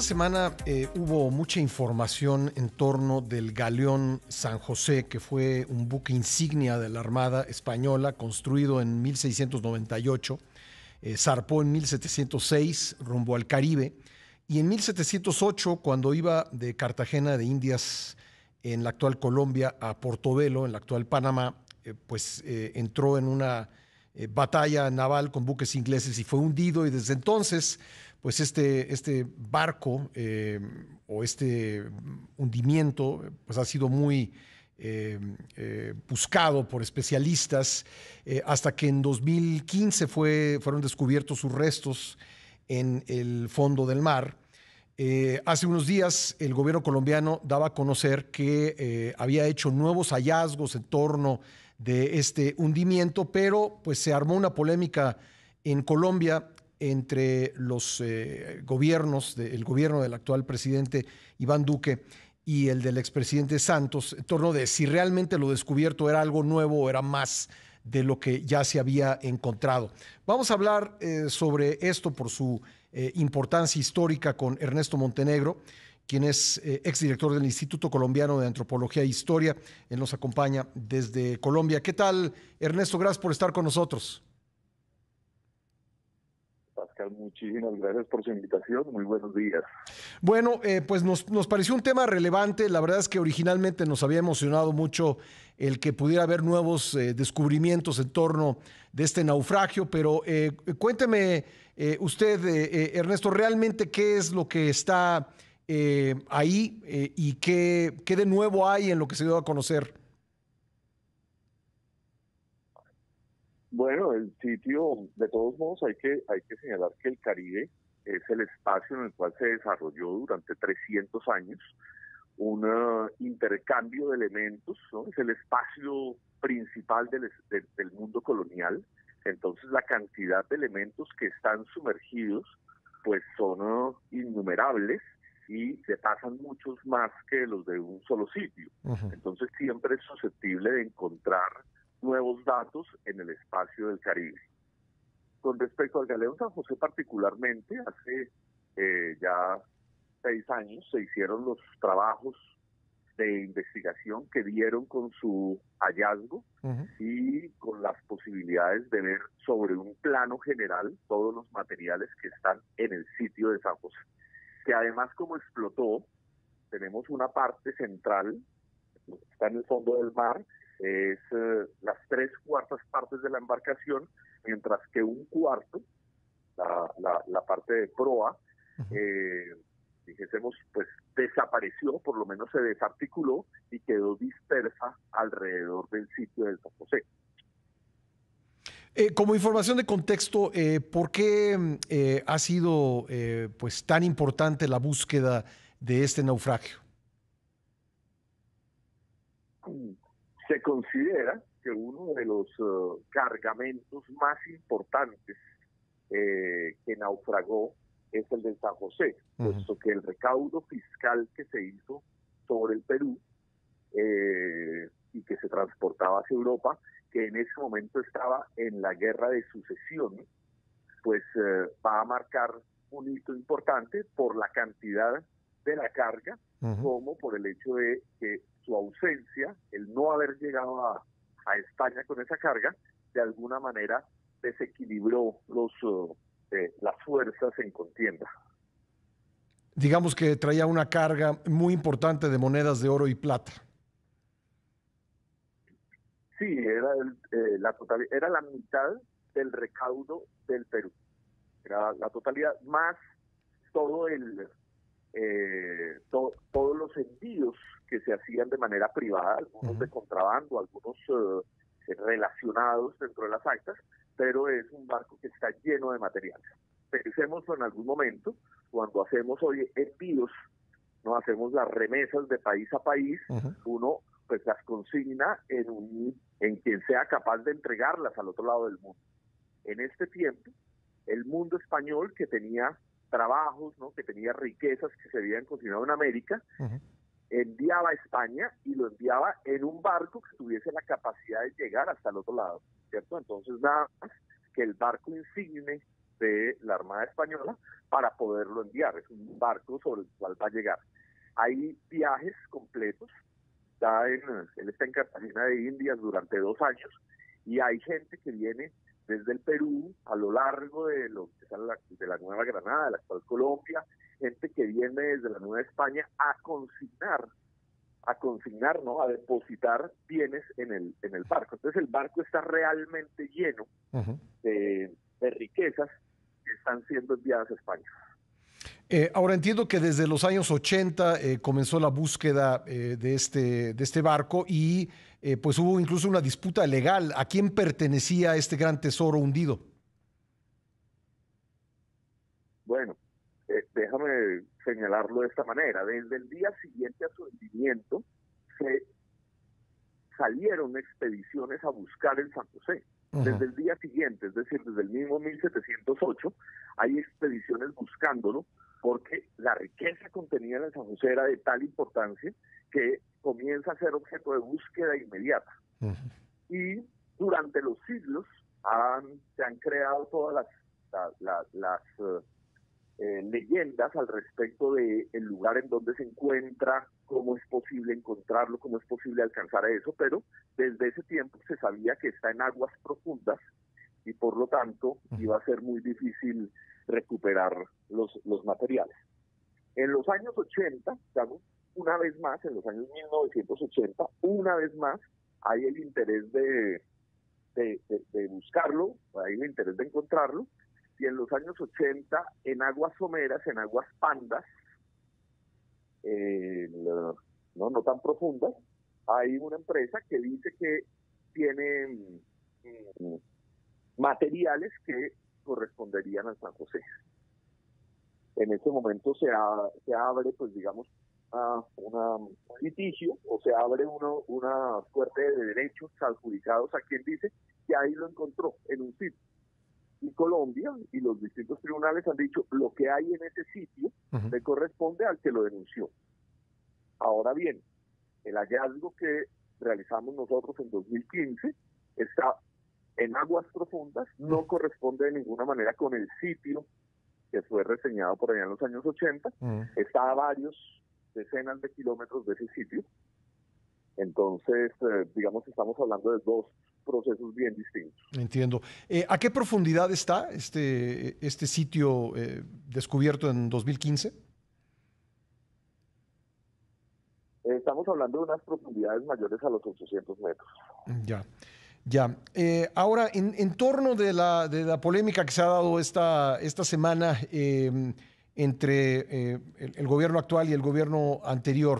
semana hubo mucha información en torno del galeón San José, que fue un buque insignia de la Armada Española, construido en 1698, zarpó en 1706 rumbo al Caribe, y en 1708, cuando iba de Cartagena de Indias, en la actual Colombia, a Portobelo, en la actual Panamá, entró en una batalla naval con buques ingleses y fue hundido, y desde entonces pues este barco o este hundimiento pues ha sido muy buscado por especialistas, hasta que en 2015 fueron descubiertos sus restos en el fondo del mar. Hace unos días el gobierno colombiano daba a conocer que había hecho nuevos hallazgos en torno de este hundimiento, pero pues se armó una polémica en Colombia entre los gobiernos, el gobierno del actual presidente Iván Duque y el del expresidente Santos, en torno de si realmente lo descubierto era algo nuevo o era más de lo que ya se había encontrado. Vamos a hablar sobre esto por su importancia histórica con Ernesto Montenegro, quien es exdirector del Instituto Colombiano de Antropología e Historia. Él nos acompaña desde Colombia. ¿Qué tal, Ernesto? Gracias por estar con nosotros. Pascal, muchísimas gracias por su invitación. Muy buenos días. Bueno, pues nos pareció un tema relevante. La verdad es que originalmente nos había emocionado mucho el que pudiera haber nuevos descubrimientos en torno de este naufragio, pero cuénteme usted, Ernesto, realmente qué es lo que está ahí y qué de nuevo hay en lo que se dio a conocer. Bueno, el sitio, de todos modos, hay que señalar que el Caribe es el espacio en el cual se desarrolló durante 300 años un intercambio de elementos, ¿no? Es el espacio principal del mundo colonial. Entonces, la cantidad de elementos que están sumergidos, pues son innumerables, y se pasan muchos más que los de un solo sitio. Entonces, siempre es susceptible de encontrar nuevos datos en el espacio del Caribe. Con respecto al galeón San José particularmente, hace ya 6 años se hicieron los trabajos de investigación que dieron con su hallazgo y con las posibilidades de ver sobre un plano general todos los materiales que están en el sitio de San José, que además, como explotó, tenemos una parte central, está en el fondo del mar, es las 3/4 partes de la embarcación, mientras que un cuarto, la parte de proa, dijésemos, pues desapareció, por lo menos se desarticuló y quedó dispersa alrededor del sitio de San José. Como información de contexto, ¿por qué ha sido pues tan importante la búsqueda de este naufragio? Se considera que uno de los cargamentos más importantes que naufragó es el de San José, puesto que el recaudo fiscal que se hizo sobre el Perú y que se transportaba hacia Europa, que en ese momento estaba en la guerra de sucesión, pues va a marcar un hito importante por la cantidad de la carga, como por el hecho de que su ausencia, el no haber llegado a España con esa carga, de alguna manera desequilibró las fuerzas en contienda. Digamos que traía una carga muy importante de monedas de oro y plata. Sí, era la mitad del recaudo del Perú. Era la totalidad, más todo todos los envíos que se hacían de manera privada, algunos de contrabando, algunos relacionados dentro de las actas, pero es un barco que está lleno de materiales. Pensemos en algún momento, cuando hacemos hoy envíos, no hacemos las remesas de país a país, uno pues las consigna en quien sea capaz de entregarlas al otro lado del mundo. En este tiempo, el mundo español, que tenía trabajos, ¿no?, que tenía riquezas que se habían cocinado en América, enviaba a España y lo enviaba en un barco que tuviese la capacidad de llegar hasta el otro lado, ¿cierto? Entonces, nada más que el barco insigne de la Armada Española para poderlo enviar. Es un barco sobre el cual va a llegar. Hay viajes completos. Él está en Cartagena de Indias durante 2 años y hay gente que viene desde el Perú a lo largo de de la Nueva Granada, de la actual Colombia, gente que viene desde la Nueva España a consignar, ¿no? A depositar bienes en el barco. Entonces el barco está realmente lleno de riquezas que están siendo enviadas a España. Ahora entiendo que desde los años 80 comenzó la búsqueda de este barco y pues hubo incluso una disputa legal. ¿A quién pertenecía este gran tesoro hundido? Bueno, déjame señalarlo de esta manera. Desde el día siguiente a su hundimiento se salieron expediciones a buscar el San José. Desde el día siguiente, es decir, desde el mismo 1708, hay expediciones buscándolo porque la riqueza contenida en el San José era de tal importancia que comienza a ser objeto de búsqueda inmediata. Y durante los siglos se han creado todas las leyendas al respecto del lugar en donde se encuentra, cómo es posible encontrarlo, cómo es posible alcanzar a eso, pero desde ese tiempo se sabía que está en aguas profundas y por lo tanto iba a ser muy difícil recuperar los materiales. En los años 80, digamos, una vez más, en los años 1980, una vez más, hay el interés de buscarlo, hay el interés de encontrarlo, y en los años 80, en aguas someras, en aguas pandas, no tan profundas, hay una empresa que dice que tiene materiales que corresponderían al San José. En ese momento se abre, pues digamos, un litigio, o se abre una suerte de derechos adjudicados a quien dice que ahí lo encontró en un sitio. Y Colombia y los distintos tribunales han dicho lo que hay en ese sitio le corresponde al que lo denunció. Ahora bien, el hallazgo que realizamos nosotros en 2015 está en aguas profundas, no corresponde de ninguna manera con el sitio que fue reseñado por allá en los años 80, está a varios decenas de kilómetros de ese sitio. Entonces, digamos, estamos hablando de 2 procesos bien distintos. Entiendo. ¿A qué profundidad está este sitio descubierto en 2015? Estamos hablando de unas profundidades mayores a los 800 metros. Ya, ya. Ahora, en torno de la polémica que se ha dado esta semana entre el gobierno actual y el gobierno anterior,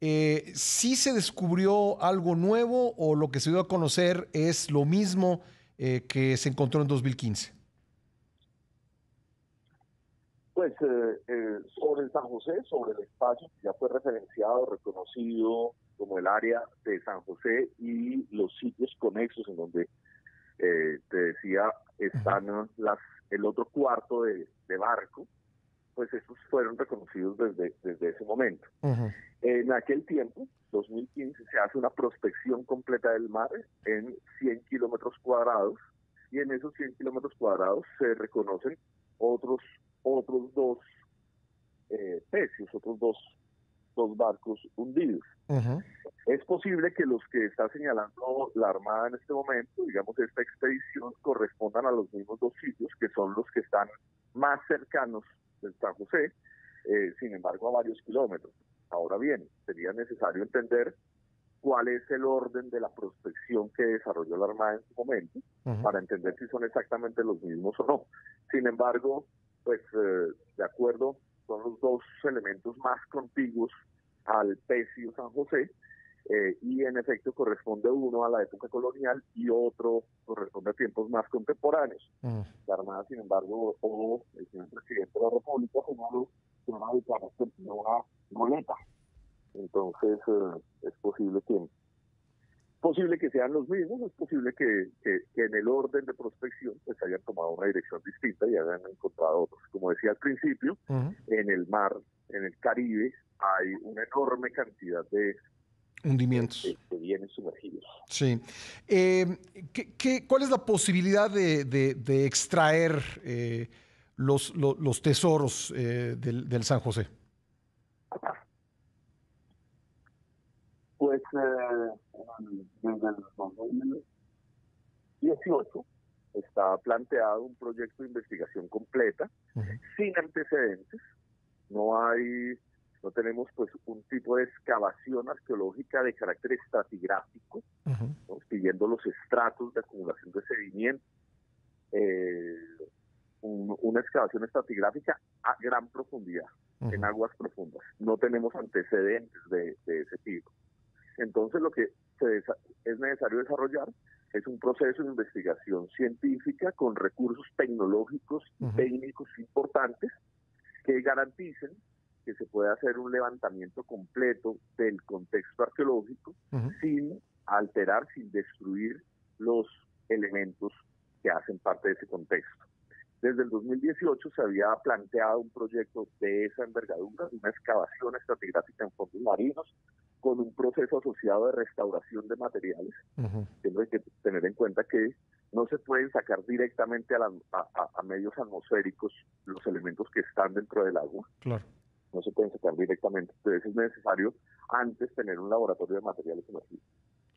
¿sí se descubrió algo nuevo o lo que se dio a conocer es lo mismo que se encontró en 2015? Pues sobre el San José, sobre el espacio que ya fue referenciado, reconocido como el área de San José y los sitios conexos en donde, te decía, están el otro cuarto de barco, pues esos fueron reconocidos desde ese momento. En aquel tiempo, 2015, se hace una prospección completa del mar en 100 kilómetros cuadrados y en esos 100 kilómetros cuadrados se reconocen otros 2 pecios, otros dos barcos hundidos. Es posible que los que está señalando la Armada en este momento, digamos, esta expedición, correspondan a los mismos 2 sitios, que son los que están más cercanos del San José, sin embargo, a varios kilómetros. Ahora bien, sería necesario entender cuál es el orden de la prospección que desarrolló la Armada en su momento, para entender si son exactamente los mismos o no. Sin embargo, pues de acuerdo, son los 2 elementos más contiguos al pecio San José, y en efecto corresponde uno a la época colonial y otro corresponde a tiempos más contemporáneos. La Armada, sin embargo, o el señor presidente de la República señaló que una declaración de una goleta. Entonces es posible que sean los mismos, es posible que en el orden de prospección pues hayan tomado una dirección distinta y hayan encontrado otros. Como decía al principio, en el mar, en el Caribe, hay una enorme cantidad de Hundimientos. de bienes sumergidos. Sí. ¿Cuál es la posibilidad de extraer los tesoros del San José? Pues desde el 2018 está planteado un proyecto de investigación completa, sin antecedentes. No tenemos pues un tipo de excavación arqueológica de carácter estratigráfico, ¿no? Siguiendo los estratos de acumulación de sedimentos, una excavación estratigráfica a gran profundidad, en aguas profundas. No tenemos antecedentes de ese tipo. Entonces lo que es necesario desarrollar es un proceso de investigación científica con recursos tecnológicos y técnicos importantes que garanticen que se pueda hacer un levantamiento completo del contexto arqueológico sin alterar, sin destruir los elementos que hacen parte de ese contexto. Desde el 2018 se había planteado un proyecto de esa envergadura, de una excavación estratigráfica en fondos marinos, con un proceso asociado de restauración de materiales. Siempre hay que tener en cuenta que no se pueden sacar directamente a medios atmosféricos los elementos que están dentro del agua. Claro. No se pueden sacar directamente. Entonces es necesario antes tener un laboratorio de materiales sumergidos.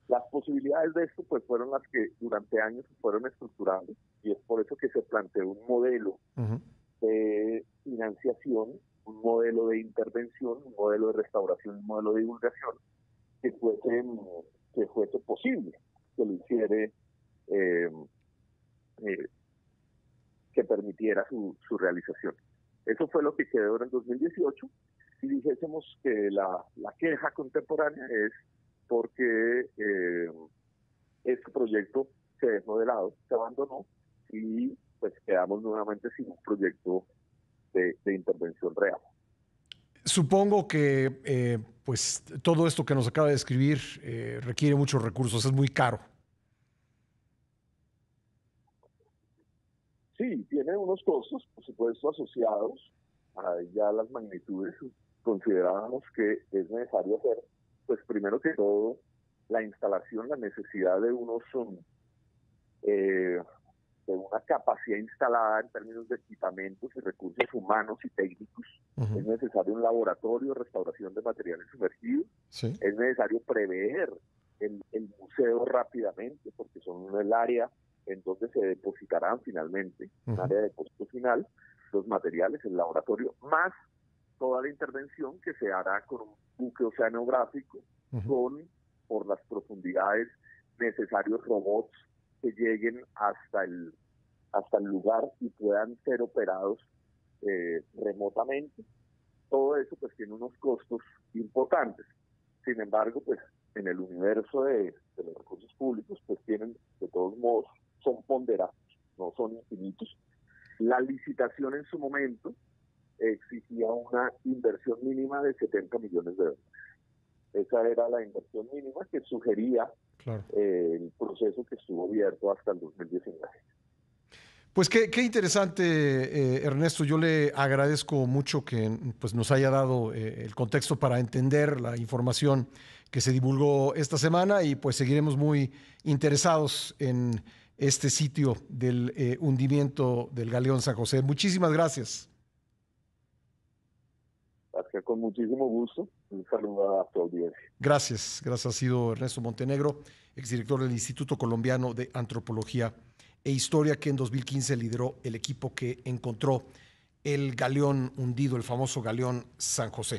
Las posibilidades de esto pues fueron las que durante años se fueron estructurando, y es por eso que se planteó un modelo de financiación, un modelo de intervención, un modelo de restauración, un modelo de divulgación que fuese posible, que lo hiciera, que permitiera su realización. Eso fue lo que quedó en el 2018, y dijésemos que la queja contemporánea es porque este proyecto se dejó de lado, se abandonó, y pues quedamos nuevamente sin un proyecto de intervención real. Supongo que pues todo esto que nos acaba de describir requiere muchos recursos, es muy caro. Sí, tiene unos costos, por supuesto, asociados a ya las magnitudes. Considerábamos que es necesario hacer, pues primero que todo, la instalación, la necesidad de de una capacidad instalada en términos de equipamientos y recursos humanos y técnicos. Es necesario un laboratorio de restauración de materiales sumergidos. Es necesario prever el museo rápidamente, porque son el área en donde se depositarán finalmente, un área de depósito final, los materiales, el laboratorio, más toda la intervención que se hará con un buque oceanográfico, por las profundidades, necesarios robots que lleguen hasta el lugar y puedan ser operados remotamente. Todo eso pues tiene unos costos importantes. Sin embargo, pues en el universo de los recursos públicos, pues tienen, de todos modos, son ponderados, no son infinitos. La licitación en su momento exigía una inversión mínima de 70 millones de dólares. Esa era la inversión mínima que sugería el proceso que estuvo abierto hasta el 2019. Pues qué interesante, Ernesto. Yo le agradezco mucho que pues, nos haya dado el contexto para entender la información que se divulgó esta semana, y pues seguiremos muy interesados en este sitio del hundimiento del Galeón San José. Muchísimas gracias. Con muchísimo gusto. Un saludo a tu audiencia. Gracias. Ha sido Ernesto Montenegro, exdirector del Instituto Colombiano de Antropología e Historia, que en 2015 lideró el equipo que encontró el galeón hundido, el famoso Galeón San José.